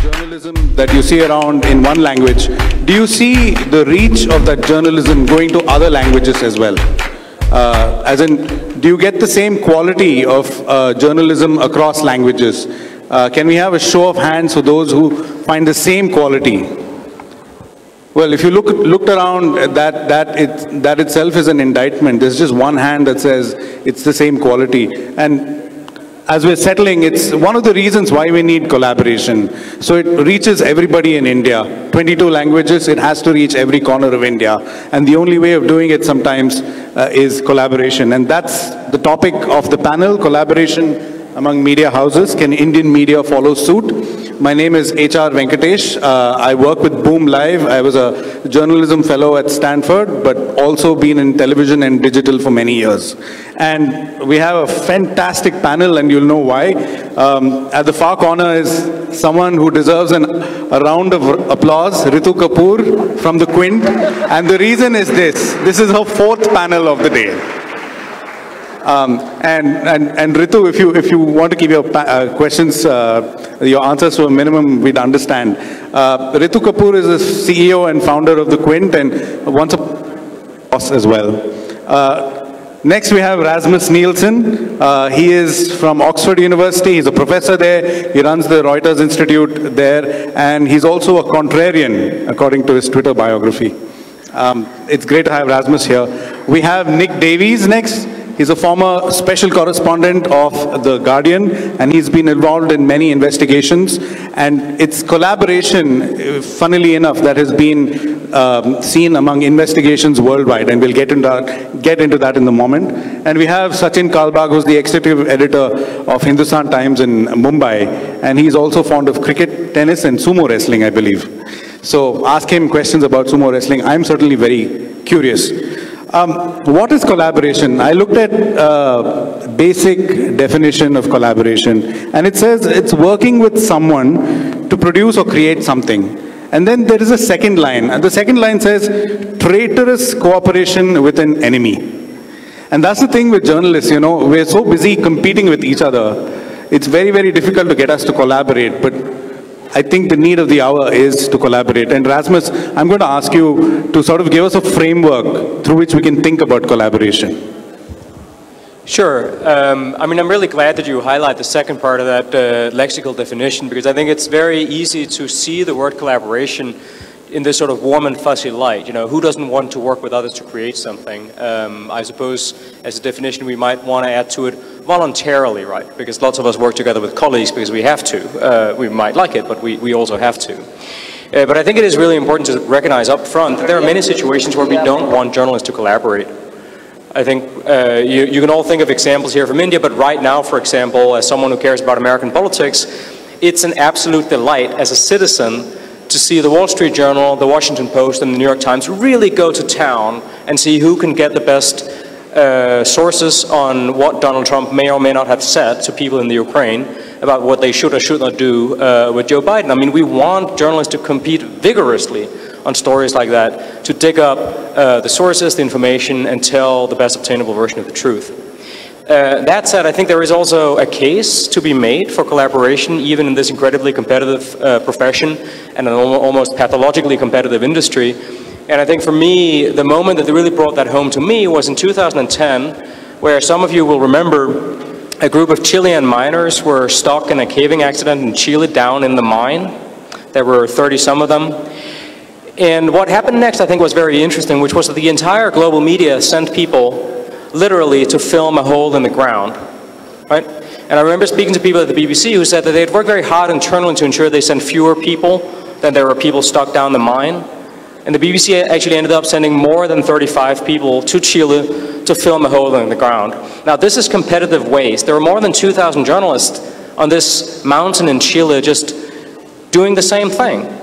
journalism that you see around in one language, do you see the reach of that journalism going to other languages as well? As in, do you get the same quality of journalism across languages? Can we have a show of hands for those who find the same quality? Well, if you looked around, that itself is an indictment. There's just one hand that says it's the same quality. And as we're settling, it's one of the reasons why we need collaboration. So it reaches everybody in India. 22 languages, it has to reach every corner of India. And the only way of doing it sometimes is collaboration. And that's the topic of the panel, collaboration among media houses. Can Indian media follow suit? My name is HR Venkatesh. I work with Boom Live. I was a journalism fellow at Stanford, but also been in television and digital for many years. And we have a fantastic panel, and you'll know why. At the far corner is someone who deserves a round of applause, Ritu Kapur from the Quint. And the reason is this. This is her fourth panel of the day. And Ritu, if you want to keep your questions, your answers to a minimum, we'd understand. Ritu Kapur is the CEO and founder of the Quint, and once a boss as well. Next we have Rasmus Nielsen. He is from Oxford University. He's a professor there. He runs the Reuters Institute there, and he's also a contrarian, according to his Twitter biography. It's great to have Rasmus here. We have Nick Davies next. He's a former special correspondent of The Guardian, and he's been involved in many investigations. And it's collaboration, funnily enough, that has been seen among investigations worldwide, and we'll get into that in a moment. And we have Sachin Kalbag, who's the executive editor of Hindustan Times in Mumbai, and he's also fond of cricket, tennis, and sumo wrestling, I believe. So ask him questions about sumo wrestling. I'm certainly very curious. What is collaboration? I looked at basic definition of collaboration, and it says it's working with someone to produce or create something. And then there is a second line, and the second line says traitorous cooperation with an enemy. And that's the thing with journalists, you know, we're so busy competing with each other. It's very, very difficult to get us to collaborate, but I think the need of the hour is to collaborate. And Rasmus, I'm going to ask you to sort of give us a framework through which we can think about collaboration. Sure. I mean, I'm really glad that you highlight the second part of that lexical definition, because I think it's very easy to see the word collaboration in this sort of warm and fuzzy light. You know, who doesn't want to work with others to create something? I suppose as a definition we might want to add to it voluntarily, right? Because lots of us work together with colleagues because we have to. We might like it, but we also have to. But I think it is really important to recognize up front that there are many situations where we don't want journalists to collaborate. I think you can all think of examples here from India, but right now, for example, as someone who cares about American politics, it's an absolute delight as a citizen to see the Wall Street Journal, the Washington Post, and the New York Times really go to town and see who can get the best sources on what Donald Trump may or may not have said to people in the Ukraine about what they should or should not do with Joe Biden. I mean, we want journalists to compete vigorously on stories like that, to dig up the sources, the information, and tell the best obtainable version of the truth. That said, I think there is also a case to be made for collaboration, even in this incredibly competitive profession and an almost pathologically competitive industry. And I think for me, the moment that really brought that home to me was in 2010, where some of you will remember a group of Chilean miners were stuck in a caving accident in Chile down in the mine. There were 30-some of them. And what happened next, I think, was very interesting, which was that the entire global media sent people literally to film a hole in the ground, right? And I remember speaking to people at the BBC who said that they had worked very hard internally to ensure they sent fewer people than there were people stuck down the mine. And the BBC actually ended up sending more than 35 people to Chile to film a hole in the ground. Now, this is competitive waste. There were more than 2,000 journalists on this mountain in Chile just doing the same thing.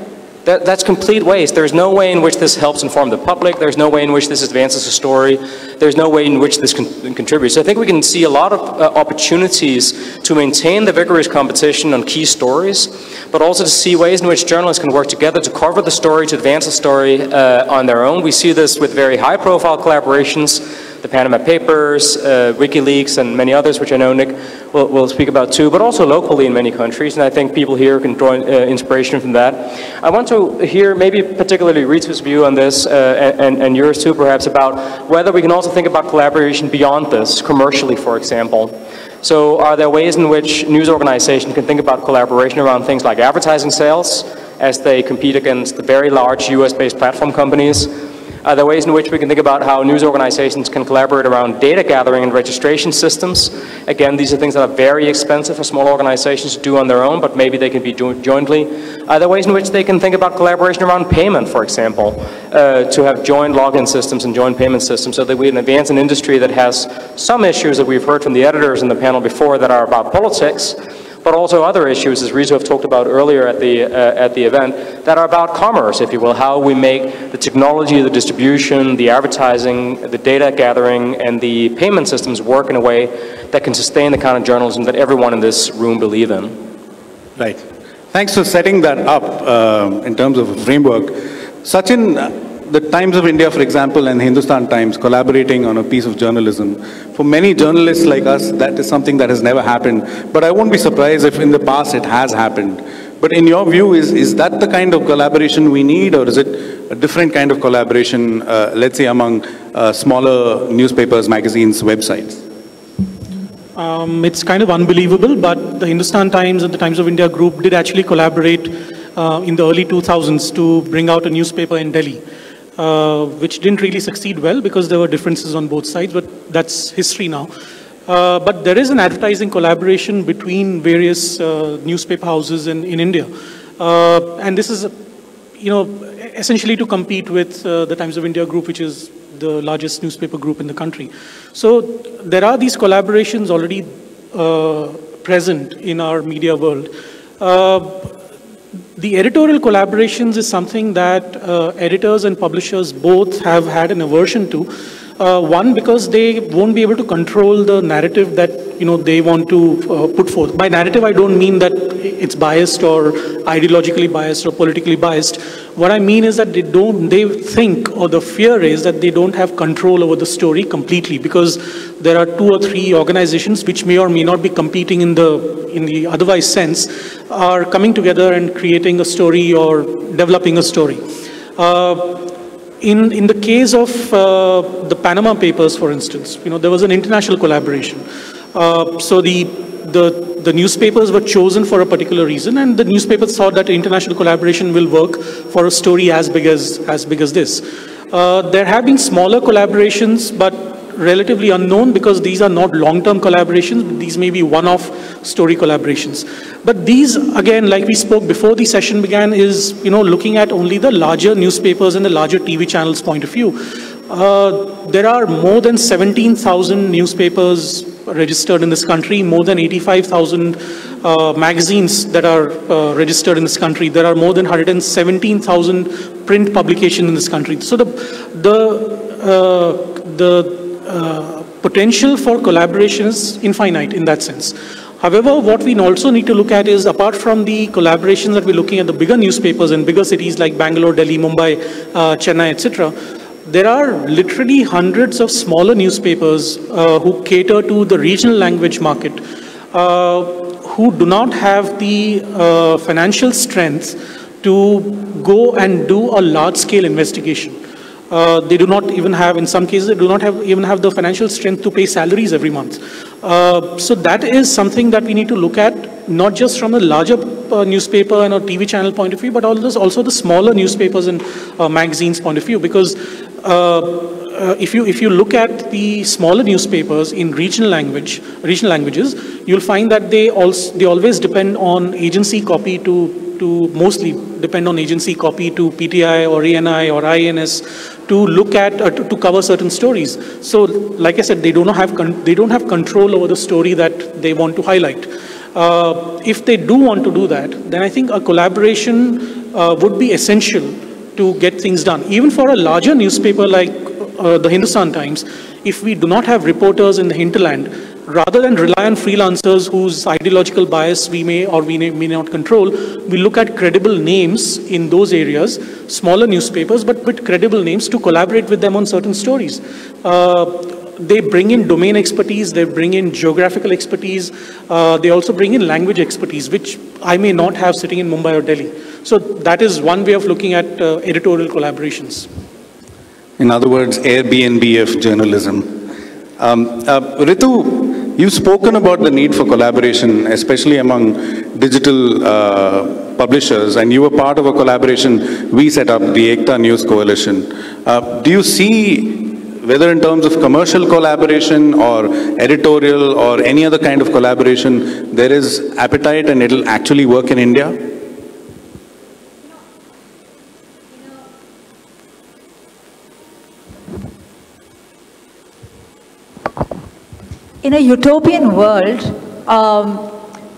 That's complete waste. There's no way in which this helps inform the public. There's no way in which this advances a story. There's no way in which this contributes. So I think we can see a lot of opportunities to maintain the vigorous competition on key stories, but also to see ways in which journalists can work together to cover the story, to advance the story on their own. We see this with very high-profile collaborations, the Panama Papers, WikiLeaks, and many others, which I know Nick will speak about too, but also locally in many countries, and I think people here can draw inspiration from that. I want to hear maybe particularly Ritu's view on this, and yours too perhaps, about whether we can also think about collaboration beyond this, commercially for example. So are there ways in which news organizations can think about collaboration around things like advertising sales as they compete against the very large US-based platform companies? Are there ways in which we can think about how news organizations can collaborate around data gathering and registration systems? Again, these are things that are very expensive for small organizations to do on their own, but maybe they can be doing jointly. Are there ways in which they can think about collaboration around payment, for example, to have joint login systems and joint payment systems so that we can advance an industry that has some issues that we've heard from the editors in the panel before that are about politics, but also other issues, as Ritu have talked about earlier at the event, that are about commerce, if you will, how we make the technology, the distribution, the advertising, the data gathering, and the payment systems work in a way that can sustain the kind of journalism that everyone in this room believe in. Right. Thanks for setting that up in terms of a framework. Sachin, the Times of India, for example, and Hindustan Times collaborating on a piece of journalism. For many journalists like us, that is something that has never happened. But I won't be surprised if in the past it has happened. But in your view, is that the kind of collaboration we need, or is it a different kind of collaboration, let's say among smaller newspapers, magazines, websites? It's kind of unbelievable, but the Hindustan Times and the Times of India group did actually collaborate in the early 2000s to bring out a newspaper in Delhi. Which didn't really succeed well because there were differences on both sides, but that's history now. But there is an advertising collaboration between various newspaper houses in India. And this is, essentially to compete with the Times of India group, which is the largest newspaper group in the country. So there are these collaborations already present in our media world. The editorial collaborations is something that editors and publishers both have had an aversion to. One, because they won't be able to control the narrative that they want to put forth. By narrative, I don't mean that it's biased or ideologically biased or politically biased. What I mean is that they think, or the fear is that they don't have control over the story completely, because there are 2 or 3 organizations which may or may not be competing in the otherwise sense, are coming together and creating a story or developing a story. In the case of the Panama Papers, for instance, there was an international collaboration. So the newspapers were chosen for a particular reason, and the newspapers thought that international collaboration will work for a story as big as this. There have been smaller collaborations, but relatively unknown because these are not long-term collaborations. These may be one-off story collaborations. But these, again, like we spoke before the session began, is looking at only the larger newspapers and the larger TV channels' point of view. There are more than 17,000 newspapers registered in this country, more than 85,000 magazines that are registered in this country. There are more than 117,000 print publications in this country. So the potential for collaboration is infinite in that sense. However, what we also need to look at is, apart from the collaborations that we're looking at the bigger newspapers in bigger cities like Bangalore, Delhi, Mumbai, Chennai, etc., there are literally hundreds of smaller newspapers who cater to the regional language market, who do not have the financial strength to go and do a large-scale investigation. They do not even have, in some cases, they do not even have the financial strength to pay salaries every month. So that is something that we need to look at, not just from a larger newspaper and a TV channel point of view, but also the smaller newspapers and magazines point of view. Because if you look at the smaller newspapers in regional languages, you'll find that they always depend on agency copy to mostly depend on agency copy to PTI or ANI or INS to look at to cover certain stories. So, like I said, they don't have control over the story that they want to highlight. If they do want to do that, then I think a collaboration would be essential to get things done. Even for a larger newspaper like the Hindustan Times, if we do not have reporters in the hinterland, rather than rely on freelancers whose ideological bias we may or we may not control, we look at credible names in those areas, smaller newspapers, but with credible names to collaborate with them on certain stories. they bring in domain expertise, they bring in geographical expertise, they also bring in language expertise, which I may not have sitting in Mumbai or Delhi. So that is one way of looking at editorial collaborations. In other words, Airbnb of journalism. Ritu, you've spoken about the need for collaboration, especially among digital publishers, and you were part of a collaboration we set up, the Ekta News Coalition. Do you see, whether in terms of commercial collaboration or editorial or any other kind of collaboration, there is appetite and it'll actually work in India? In a utopian world,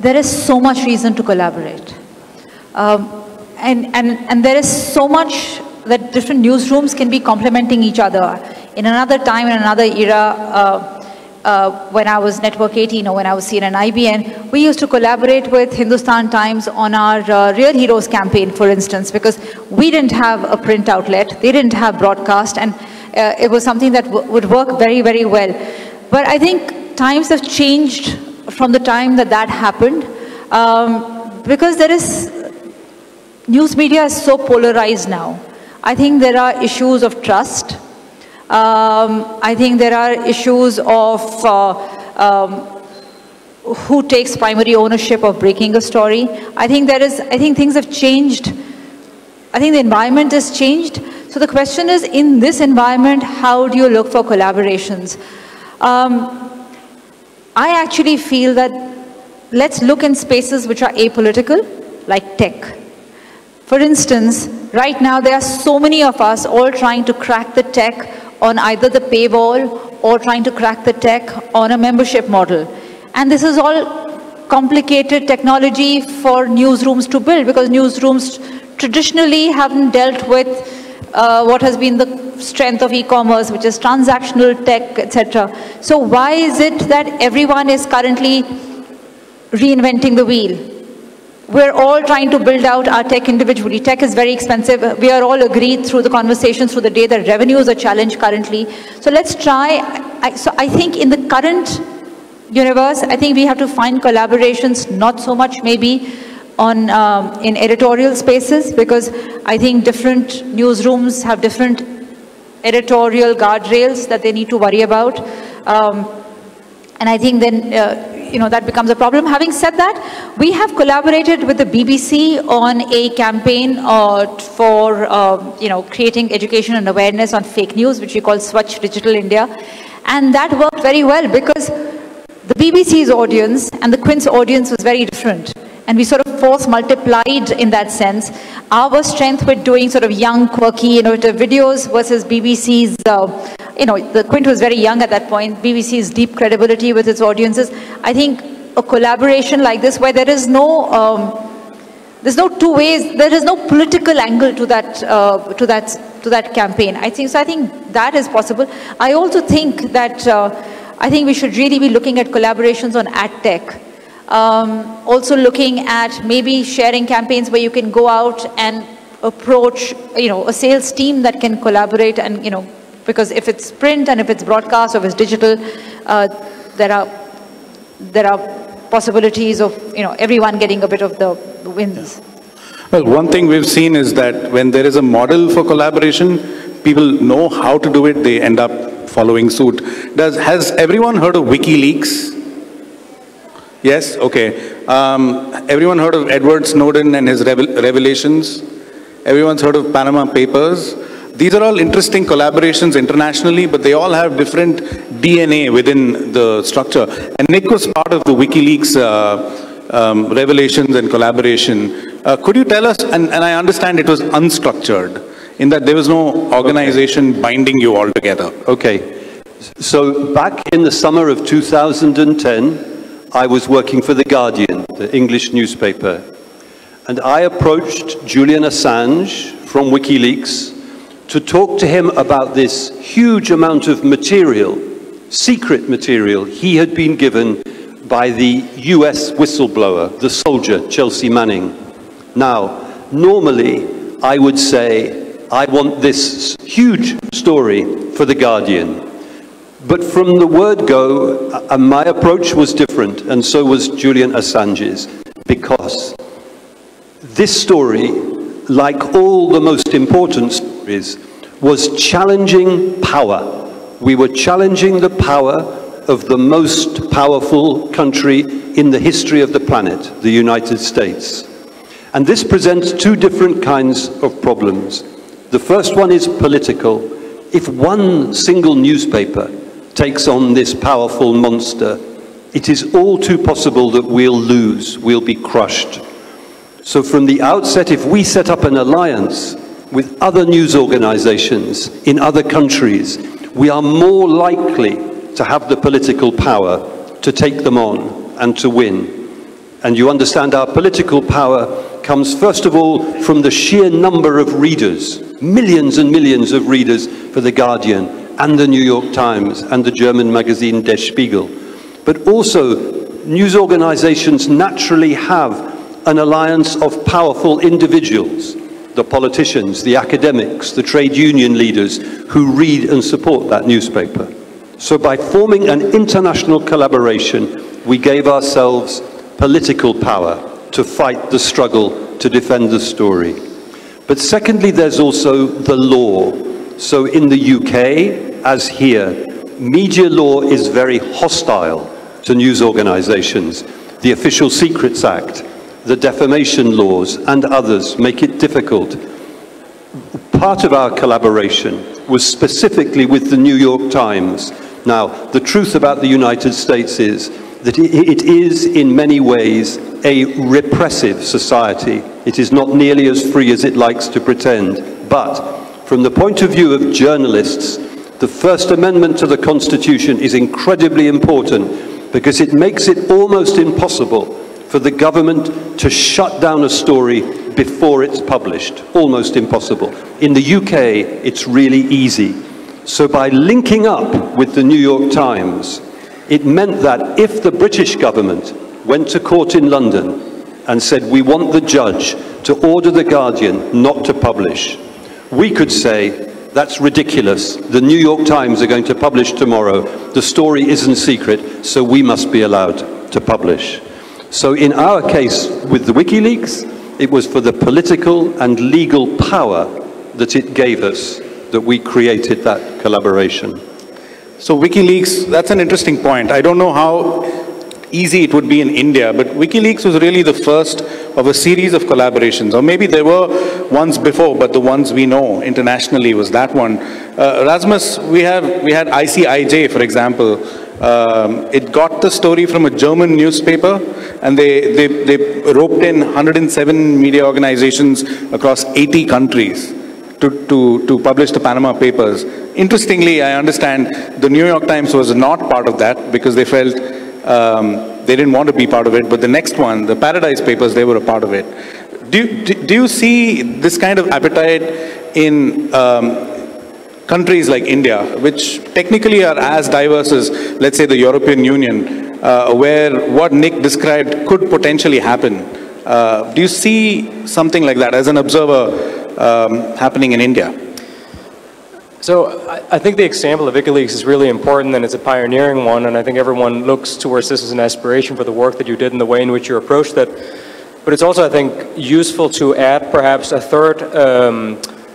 there is so much reason to collaborate. And there is so much that different newsrooms can be complementing each other. In another time, in another era, when I was Network 18 or when I was CNN IBN, we used to collaborate with Hindustan Times on our Real Heroes campaign, for instance, because we didn't have a print outlet, they didn't have broadcast, and it was something that would work very, very well. But I think times have changed from the time that happened, because news media is so polarized now. I think there are issues of trust. I think there are issues of who takes primary ownership of breaking a story. I think things have changed. I think the environment has changed. So the question is, in this environment, how do you look for collaborations? I actually feel that let's look in spaces which are apolitical, like tech. For instance, right now there are so many of us all trying to crack the tech on either the paywall or trying to crack the tech on a membership model. And this is all complicated technology for newsrooms to build, because newsrooms traditionally haven't dealt with what has been the strength of e-commerce, which is transactional tech, etc. So why is it that everyone is currently reinventing the wheel? We're all trying to build out our tech individually. Tech is very expensive. We are all agreed through the conversations through the day that revenue is a challenge currently. So let's try. So I think in the current universe, I think we have to find collaborations, not so much maybe on in editorial spaces, because I think different newsrooms have different editorial guardrails that they need to worry about. And I think then that becomes a problem. Having said that, we have collaborated with the BBC on a campaign for creating education and awareness on fake news, which we call Swachh Digital India, and that worked very well because the BBC's audience and the Quint's audience was very different, and we sort of force multiplied in that sense. Our strength with doing sort of young, quirky, innovative videos versus BBC's the Quint was very young at that point, BBC's deep credibility with its audiences. I think a collaboration like this, where there is there's no two ways, there is no political angle to that campaign. I think that is possible. I also think that I think we should really be looking at collaborations on ad tech. Also looking at maybe sharing campaigns where you can go out and approach a sales team that can collaborate, and because if it's print and if it's broadcast or if it's digital, there are possibilities of everyone getting a bit of the wins. Well, one thing we've seen is that when there is a model for collaboration, people know how to do it, they end up following suit. Has everyone heard of WikiLeaks? Yes? Okay. Everyone heard of Edward Snowden and his revelations? Everyone's heard of Panama Papers? These are all interesting collaborations internationally, but they all have different DNA within the structure. And Nick was part of the WikiLeaks revelations and collaboration. Could you tell us, and I understand it was unstructured, in that there was no organization binding you all together. Okay. So back in the summer of 2010, I was working for The Guardian, the English newspaper. And I approached Julian Assange from WikiLeaks to talk to him about this huge amount of material, secret material, he had been given by the US whistleblower, the soldier, Chelsea Manning. Now, normally, I would say, I want this huge story for The Guardian. But from the word go, my approach was different, and so was Julian Assange's, because this story, like all the most important stories, was challenging power. We were challenging the power of the most powerful country in the history of the planet, the United States. And this presents two different kinds of problems. The first one is political. If one single newspaper takes on this powerful monster, it is all too possible that we'll lose, we'll be crushed. So from the outset, if we set up an alliance with other news organizations in other countries, we are more likely to have the political power to take them on and to win. And you understand our political power comes first of all from the sheer number of readers, millions and millions of readers for The Guardian and the New York Times and the German magazine Der Spiegel. But also, news organizations naturally have an alliance of powerful individuals, the politicians, the academics, the trade union leaders who read and support that newspaper. So by forming an international collaboration, we gave ourselves political power to fight the struggle to defend the story. But secondly, there's also the law. So in the UK, as here, media law is very hostile to news organizations. The Official Secrets Act, the defamation laws, and others make it difficult. Part of our collaboration was specifically with the New York Times. Now, the truth about the United States is that it is in many ways a repressive society. It is not nearly as free as it likes to pretend. But from the point of view of journalists, the First Amendment to the Constitution is incredibly important because it makes it almost impossible for the government to shut down a story before it's published. Almost impossible. In the UK, it's really easy. So by linking up with the New York Times, it meant that if the British government went to court in London and said, we want the judge to order The Guardian not to publish, we could say, that's ridiculous. The New York Times are going to publish tomorrow. The story isn't secret, so we must be allowed to publish. So in our case with the WikiLeaks, it was for the political and legal power that it gave us that we created that collaboration. So WikiLeaks, that's an interesting point. I don't know how easy it would be in India, but WikiLeaks was really the first of a series of collaborations, or maybe there were ones before, but the ones we know internationally was that one. Rasmus, we had ICIJ, for example. It got the story from a German newspaper, and they roped in 107 media organizations across 80 countries to publish the Panama Papers. Interestingly, I understand the New York Times was not part of that because they felt they didn't want to be part of it, but the next one, the Paradise Papers, they were a part of it. Do you see this kind of appetite in countries like India, which technically are as diverse as, let's say, the European Union, where what Nick described could potentially happen? Do you see something like that as an observer happening in India? So I think the example of WikiLeaks is really important, and it's a pioneering one, and I think everyone looks towards this as an aspiration for the work that you did and the way in which you approached that. But it's also, I think, useful to add perhaps a third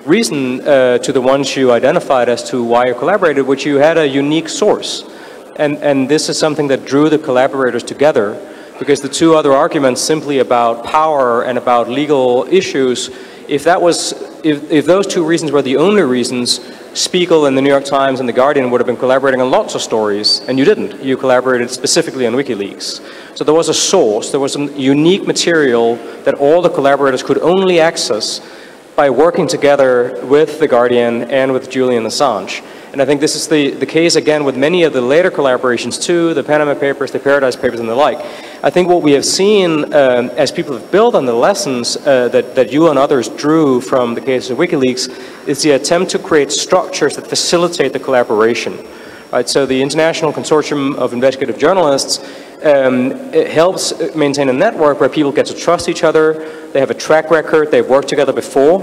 reason to the ones you identified as to why you collaborated, which you had a unique source. And this is something that drew the collaborators together, because the two other arguments simply about power and about legal issues, if those two reasons were the only reasons, Spiegel and the New York Times and the Guardian would have been collaborating on lots of stories, and you didn't. You collaborated specifically on WikiLeaks. So there was a source, there was some unique material that all the collaborators could only access by working together with the Guardian and with Julian Assange. And I think this is the case again with many of the later collaborations too, the Panama Papers, the Paradise Papers and the like. I think what we have seen as people have built on the lessons that you and others drew from the case of WikiLeaks is the attempt to create structures that facilitate the collaboration. Right? So the International Consortium of Investigative Journalists it helps maintain a network where people get to trust each other, they have a track record, they've worked together before,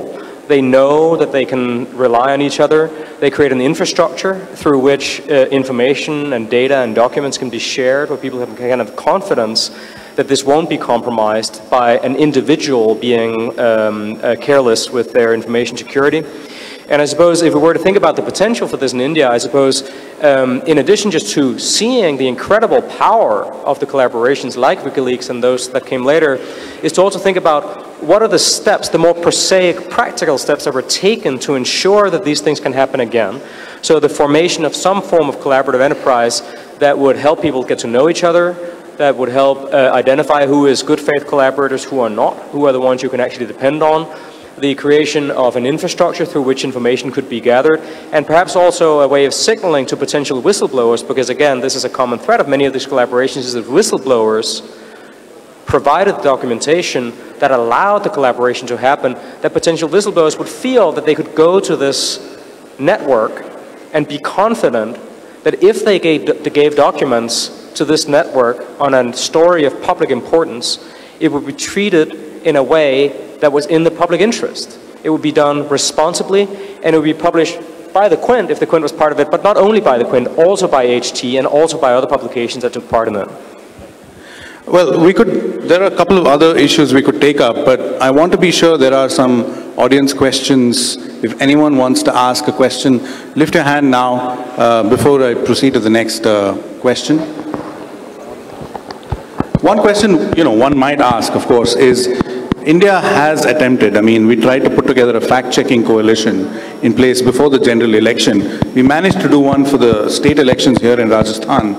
They know that they can rely on each other. They create an infrastructure through which information and data and documents can be shared, where people have kind of confidence that this won't be compromised by an individual being careless with their information security. And I suppose if we were to think about the potential for this in India, I suppose in addition just to seeing the incredible power of the collaborations like WikiLeaks and those that came later, is to also think about what are the steps, the more prosaic, practical steps that were taken to ensure that these things can happen again. So the formation of some form of collaborative enterprise that would help people get to know each other, that would help identify who is good faith collaborators, who are not, who are the ones you can actually depend on, the creation of an infrastructure through which information could be gathered, and perhaps also a way of signaling to potential whistleblowers, because again, this is a common thread of many of these collaborations, is that whistleblowers provided documentation that allowed the collaboration to happen, that potential whistleblowers would feel that they could go to this network and be confident that if they gave documents to this network on a story of public importance, it would be treated in a way that was in the public interest. It would be done responsibly, and it would be published by the Quint, if the Quint was part of it, but not only by the Quint, also by HT, and also by other publications that took part in it. Well, there are a couple of other issues we could take up, but I want to be sure there are some audience questions. If anyone wants to ask a question, lift your hand now before I proceed to the next question. One question, one might ask, of course, is India has attempted, we tried to put together a fact-checking coalition in place before the general election. We managed to do one for the state elections here in Rajasthan.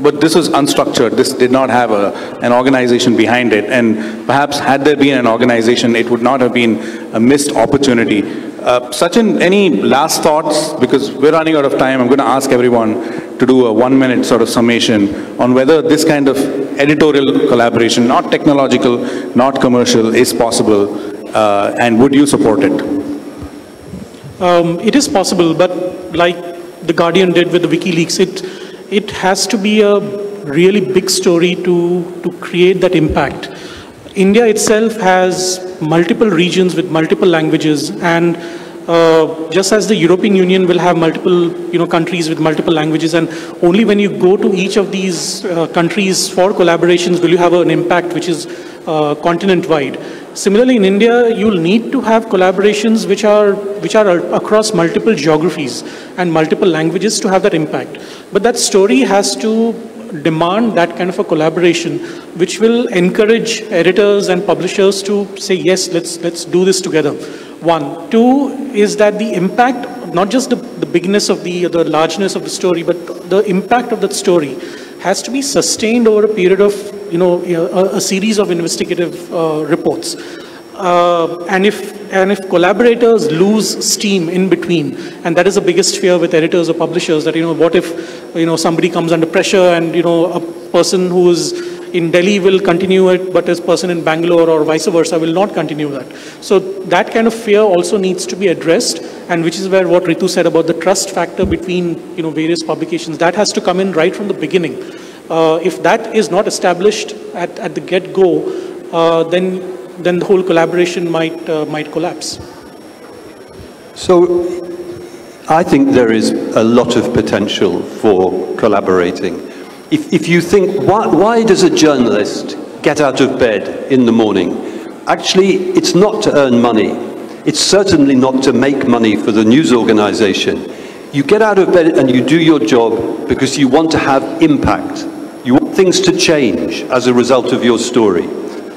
But this was unstructured. This did not have an organization behind it. And perhaps had there been an organization, it would not have been a missed opportunity. Sachin, any last thoughts? Because we're running out of time. I'm going to ask everyone to do a 1-minute sort of summation on whether this kind of editorial collaboration, not technological, not commercial, is possible, and would you support it? It is possible, but like the Guardian did with the WikiLeaks, it has to be a really big story to create that impact. India itself has multiple regions with multiple languages, and just as the European Union will have multiple countries with multiple languages, and only when you go to each of these countries for collaborations will you have an impact which is continent-wide. Similarly, in India, you'll need to have collaborations which are across multiple geographies and multiple languages to have that impact. But that story has to demand that kind of a collaboration, which will encourage editors and publishers to say, yes, let's do this together. One. Two is that the impact, not just the bigness of the largeness of the story, but the impact of that story has to be sustained over a period of a series of investigative reports. And if collaborators lose steam in between, and that is the biggest fear with editors or publishers, that what if somebody comes under pressure and a person who is in Delhi will continue it, but a person in Bangalore or vice versa will not continue that. So that kind of fear also needs to be addressed, and which is where what Ritu said about the trust factor between various publications, that has to come in right from the beginning. If that is not established at the get-go, then the whole collaboration might collapse. So I think there is a lot of potential for collaborating. If you think, why does a journalist get out of bed in the morning? Actually, it's not to earn money. It's certainly not to make money for the news organization. You get out of bed and you do your job because you want to have impact. You want things to change as a result of your story.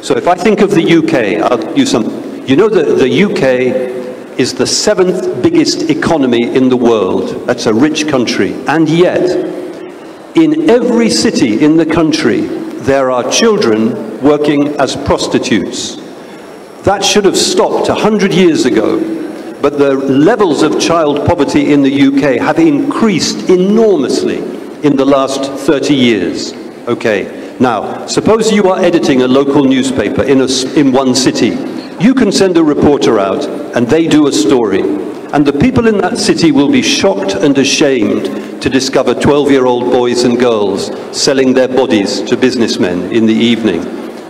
So if I think of the UK, I'll give you some. That the UK is the 7th biggest economy in the world. That's a rich country. And yet, in every city in the country, there are children working as prostitutes. That should have stopped 100 years ago, but the levels of child poverty in the UK have increased enormously in the last 30 years. Okay, now, suppose you are editing a local newspaper in one city. You can send a reporter out, and they do a story. And the people in that city will be shocked and ashamed to discover 12-year-old boys and girls selling their bodies to businessmen in the evening.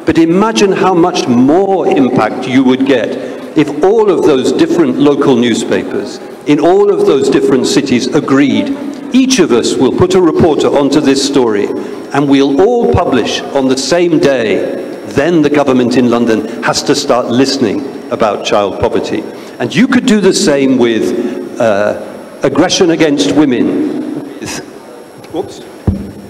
But imagine how much more impact you would get if all of those different local newspapers in all of those different cities agreed, each of us will put a reporter onto this story and we'll all publish on the same day, then the government in London has to start listening about child poverty. And you could do the same with aggression against women. Whoops,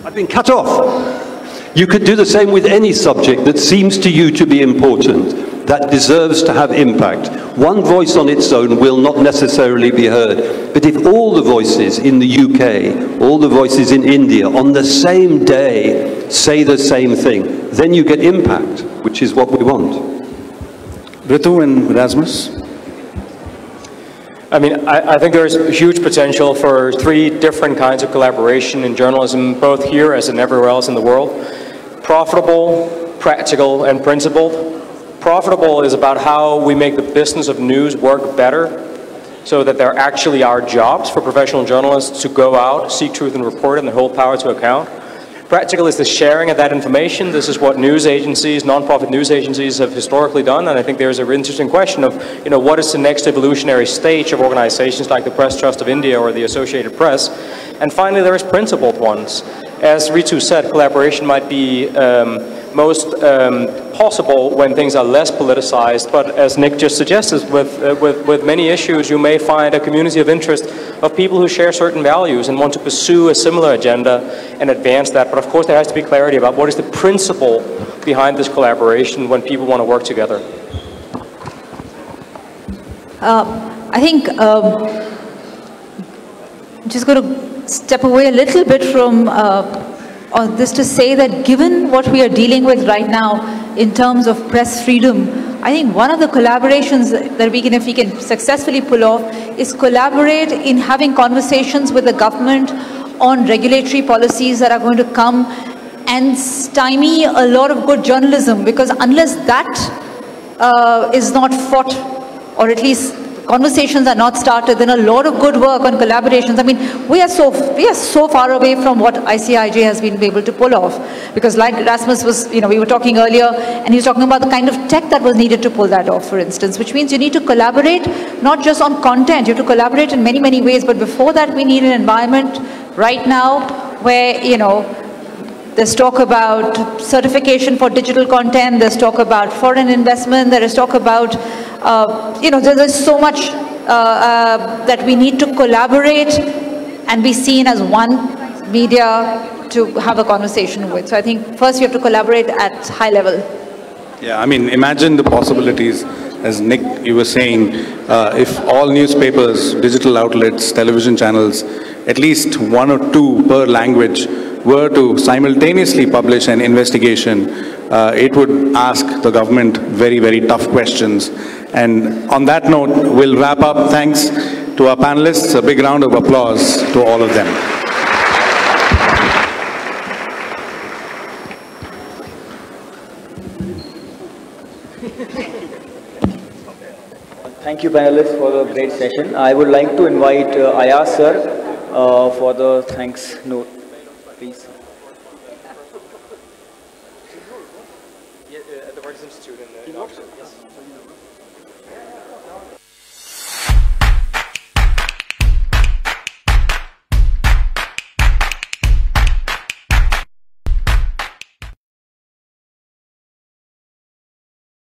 I've been cut off. You could do the same with any subject that seems to you to be important, that deserves to have impact. One voice on its own will not necessarily be heard. But if all the voices in the UK, all the voices in India on the same day say the same thing, then you get impact, which is what we want. Ritu and Rasmus? I mean, I think there's huge potential for 3 different kinds of collaboration in journalism, both here as in everywhere else in the world. Profitable, practical, and principled. Profitable is about how we make the business of news work better, so that there actually are jobs for professional journalists to go out, seek truth and report it, and hold power to account. Practical is the sharing of that information. This is what news agencies, non-profit news agencies have historically done, and I think there's an interesting question of, what is the next evolutionary stage of organizations like the Press Trust of India or the Associated Press. And finally, there is principled ones. As Ritu said, collaboration might be most possible when things are less politicized, but as Nick just suggested, with many issues, you may find a community of interest of people who share certain values and want to pursue a similar agenda and advance that. But of course, there has to be clarity about what is the principle behind this collaboration when people want to work together. I think just going to step away a little bit from on this to say that given what we are dealing with right now in terms of press freedom, I think one of the collaborations that we can, if we can successfully pull off, is collaborate in having conversations with the government on regulatory policies that are going to come and stymie a lot of good journalism, because unless that is not fought, or at least conversations are not started, then a lot of good work on collaborations. I mean, we are so far away from what ICIJ has been able to pull off. Because like Rasmus was, we were talking earlier, and he was talking about the kind of tech that was needed to pull that off, for instance, which means you need to collaborate not just on content, you have to collaborate in many, many ways. But before that, we need an environment right now where, there's talk about certification for digital content, there's talk about foreign investment, there is talk about, there's so much that we need to collaborate and be seen as one media to have a conversation with. So I think first you have to collaborate at high level. Yeah, I mean, imagine the possibilities, as Nick, you were saying, if all newspapers, digital outlets, television channels, at least 1 or 2 per language were to simultaneously publish an investigation, it would ask the government very, very tough questions. And on that note, we'll wrap up. Thanks to our panelists. A big round of applause to all of them. Thank you, panelists, for the great session. I would like to invite Ayaz sir for the thanks note.